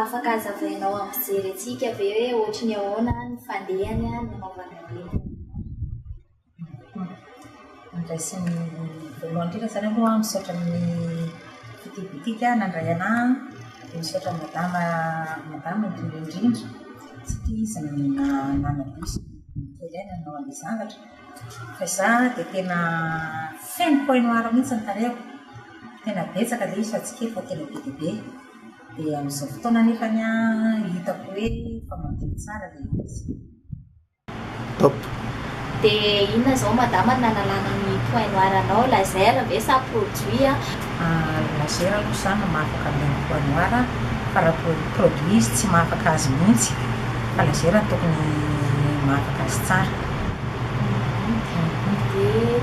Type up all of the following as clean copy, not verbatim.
afaka azavainao amin'ny fijery antsika ve hoe ohatra ny ahoana ny fandehany a nanaovana hoe andraisiny voalohany indrindra zany aloha misaotra amin'ny fitibitika nandray anahy dia misaotra madama indrindra satria izy nanabiso kely ahy nanao an'ilay zavatra fa izaho dia tena feno poinoara mihitsy ny tarehako tena betsaka ilay izy fa tsy kely fa tena be dia be dia amin'izao fotoana nefany a hitako hoe fa madio tsara ilay izy. Top. dia inona izao madama nanalana ny poinoaranao laser ve sa produit laser aloha izany no mahafaka amin'ny poinoara fa raha produit izy tsy mahafaka azy mihitsy fa laser no tokony mahafaka azy tsara. dia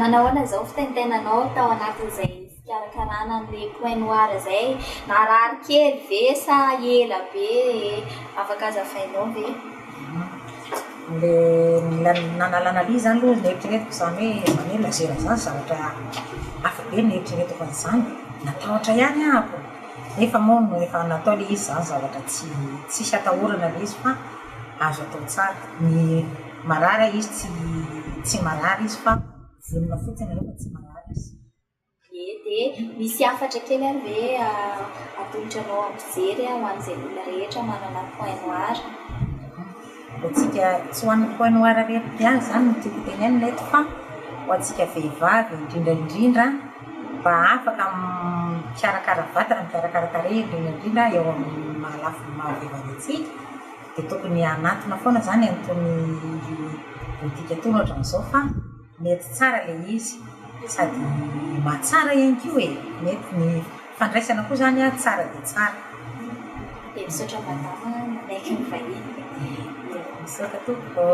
nanahoana izao fitentenanao tao anatin'izay fikarakarana an'ilay poinoara izay narary kely ve sa ela be afaka azavainao ve? Le nanalana li zany aloha nieritreretiko zany hoe laser zany zavatra hafa be nieritreretiko an'izany natahotra ihany ahako nefa moa no efa natao le izy zany zavatra tsisy atahorana le izy fa azo atao tsara ny marary izy tsy marary izy fa vonona fotsiny rehefa tsy marary izy. Dia misy hafatra kely any ve atolotranao amin'ny fijery ho an'izay olona rehetra manana poinoara? Antsika tsy ho an'ny poinoara rehetra ihany zany no tiako teneny neto fa ho antsika vehivavy indrindra mba afaka mikarakara vatana mikarakara tarehy indrindra eo amin'ny mahalafo mahavehivavy antsika dia tokony anatona foana zany an'itony botika itony ohatran'izao fa mety tsara ilay izy sady mahatsara ihany koa e mety ny fandraisana koa zany a tsara dia tsara. Dia misaotra madama manaiky ny vahiny. Misaotra tompoko.